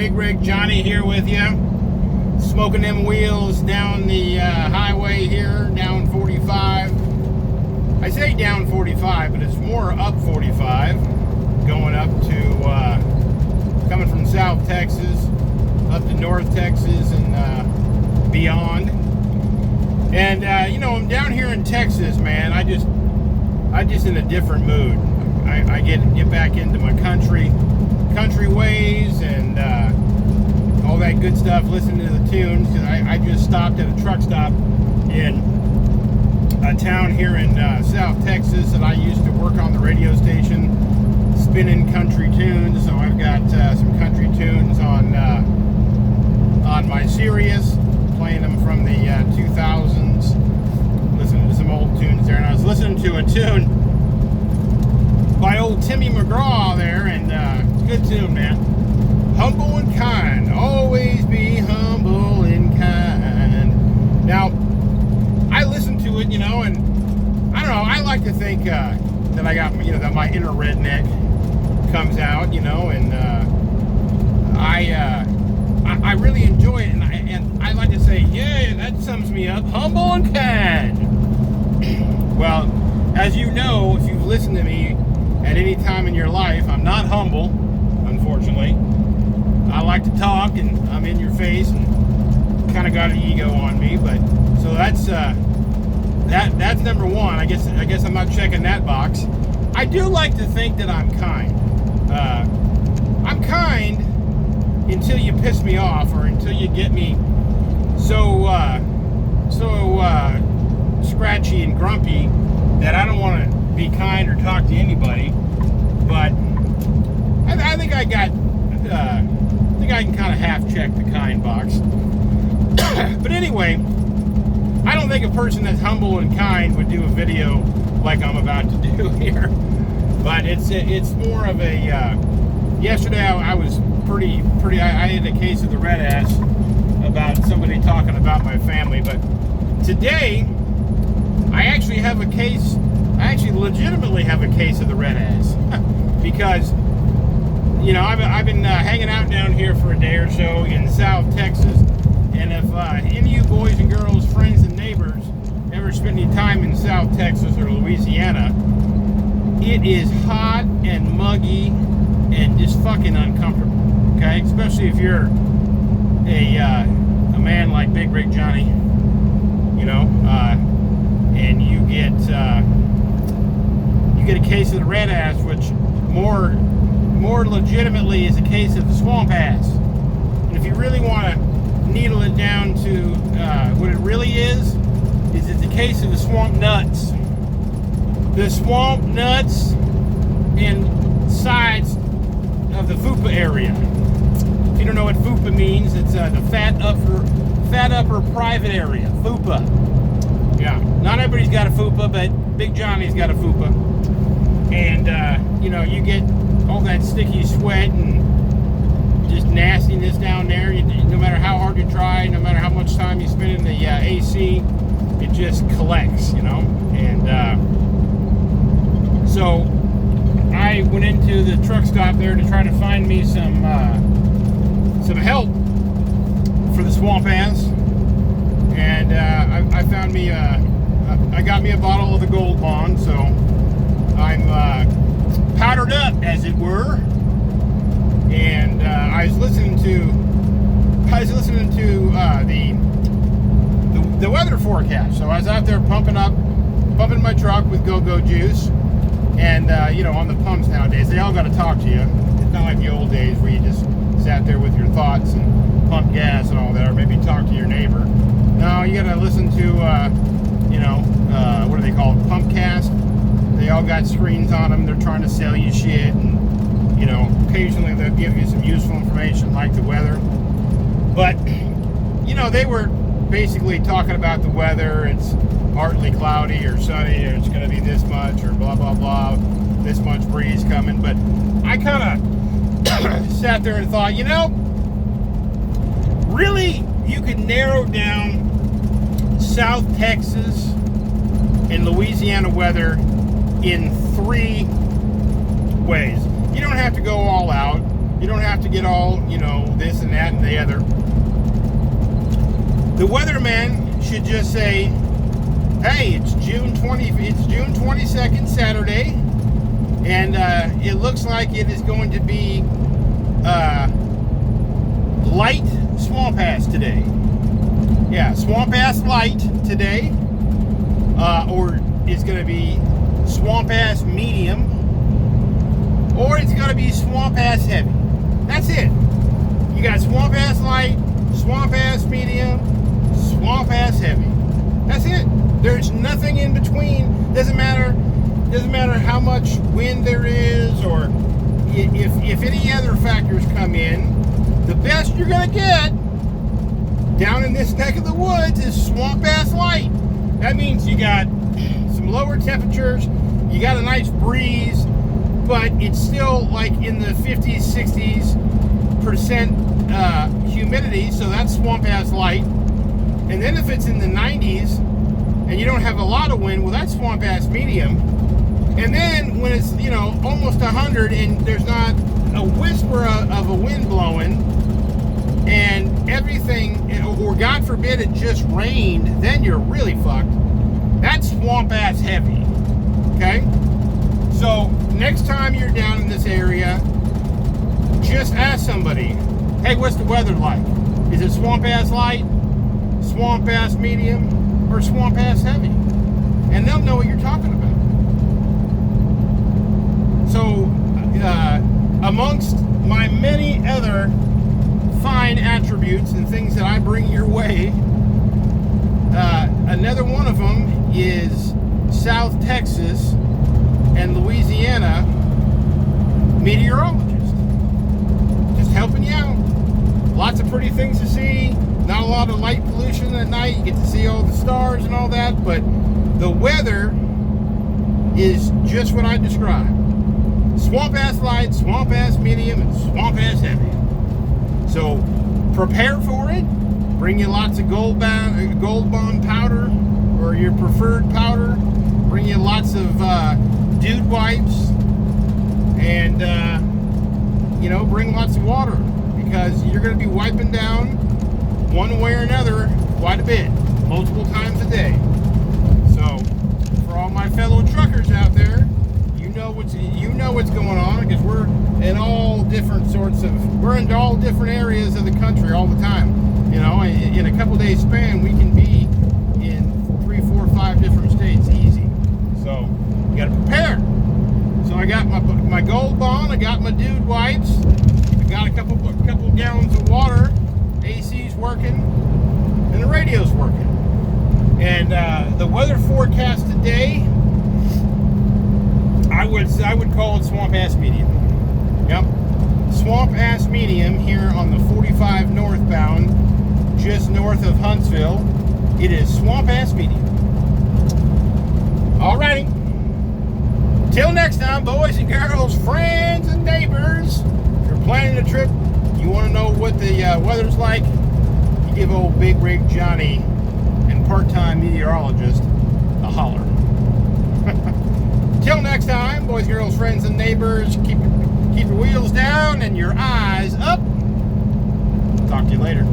Big Rig Johnny here with you, smoking them wheels down the highway here, down 45. I say down 45, but it's more up 45, going up to, coming from South Texas, up to North Texas and beyond. And, you know, I'm down here in Texas, man. I just in a different mood. I get back into my country ways and all that good stuff, listening to the tunes, because I just stopped at a truck stop in a town here in South Texas that I used to work on the radio station, spinning country tunes. So I've got some country tunes on my Sirius, playing them from the 2000s, listening to some old tunes there. And I was listening to a tune by old Timmy McGraw there, and good tune, man. Humble and kind, always be humble and kind. Now, I listened to it, you know, and I don't know, I like to think that I got, you know, that my inner redneck comes out, you know, and I really enjoy it, and I like to say, yeah, that sums me up, humble and kind. Well, as you know, if you've listened to me at any time in your life, I'm not humble, unfortunately. I like to talk, and I'm in your face, and kind of got an ego on me. But so that's that's number one. I guess I'm not checking that box. I do like to think that I'm kind. I'm kind until you piss me off, or until you get me so scratchy and grumpy that I don't want to be kind or talk to anybody. But I think I can kind of half check the kind box. But anyway, I don't think a person that's humble and kind would do a video like I'm about to do here. But it's more of a yesterday I was pretty I had a case of the red ass about somebody talking about my family. But today I actually legitimately have a case of the red ass. Because, you know, I've been hanging out down here for a day or so in South Texas, and if any of you boys and girls, friends and neighbors ever spend any time in South Texas or Louisiana, it is hot and muggy and just fucking uncomfortable, okay? Especially if you're a man like Big Rig Johnny, you know, and you get a case of the red ass, which more legitimately is a case of the swamp ass. And if you really want to needle it down to what it really is it's a case of the swamp nuts. The swamp nuts and sides of the fupa area. If you don't know what fupa means, it's the fat upper private area, fupa. Yeah, not everybody's got a fupa, but Big Johnny's got a fupa. And, you know, you get all that sticky sweat and just nastiness down there. No matter how hard you try, no matter how much time you spend in the AC, it just collects, you know. And so I went into the truck stop there to try to find me some help for the swamp ass. And I found me, I got me a bottle of the Gold Bond, so I'm powdered up, as it were. And I was listening to the weather forecast. So I was out there pumping my truck with Go-Go juice. And you know, on the pumps nowadays, they all got to talk to you. It's not like the old days where you just sat there with your thoughts and pumped gas and all that, or maybe talk to your neighbor. No, you got to listen to you know, what are they called? Pumpcast. They all got screens on them. They're trying to sell you shit, and you know, occasionally they'll give you some useful information like the weather. But you know, they were basically talking about the weather. It's partly cloudy or sunny, or it's going to be this much, or blah blah blah, this much breeze coming. But I kind of sat there and thought, you know, really, you could narrow down South Texas and Louisiana weather in 3 ways. You don't have to go all out. You don't have to get all, this and that and the other. The weatherman should just say, hey, it's June 22nd, Saturday, and it looks like it is going to be light swamp ass today. Yeah, swamp ass light today, or it's going to be swamp ass medium, or it's going to be swamp ass heavy. That's it. You got swamp ass light, swamp ass medium, swamp ass heavy. That's it. There's nothing in between. Doesn't matter how much wind there is, or if any other factors come in. The best you're gonna get down in this neck of the woods is swamp ass light. That means you got some lower temperatures, you got a nice breeze, but it's still like in the 50s, 60s% humidity, so that's swamp ass light. And then if it's in the 90s and you don't have a lot of wind, well, that's swamp ass medium. And then when it's, almost 100 and there's not a whisper of a wind blowing and everything, or God forbid it just rained, then you're really fucked. That's swamp ass heavy. Okay? So next time you're down in this area, just ask somebody, hey, what's the weather like? Is it swamp ass light, swamp ass medium, or swamp ass heavy? And they'll know what you're talking about. So amongst my many other fine attributes and things that I bring your way, another one of them is South Texas and Louisiana meteorologist. Just helping you out. Lots of pretty things to see. Not a lot of light pollution at night. You get to see all the stars and all that, but the weather is just what I described. Swamp ass light, swamp ass medium, and swamp ass heavy. So prepare for it. Bring you lots of Gold Bond powder, or your preferred powder. Bring you lots of dude wipes, and bring lots of water, because you're going to be wiping down one way or another quite a bit, multiple times a day. So for all my fellow truckers out there, you know what's going on, because we're in all different areas of the country all the time. In a couple days span, we can be in 3, 4, 5 different states easy. So you got to prepare. So I got my Gold Bond, I got my dude wipes, I got a couple gallons of water, AC's working, and the radio's working. And the weather forecast today, I would call it swamp ass medium. Yep, swamp ass medium here on the 45 northbound, just north of Huntsville. It is swamp ass medium. Alrighty. Till next time, boys and girls, friends and neighbors. If you're planning a trip, you want to know what the weather's like, you give old Big Rig Johnny and part-time meteorologist a holler. Till next time, boys, girls, friends, and neighbors, keep your wheels down and your eyes up. Talk to you later.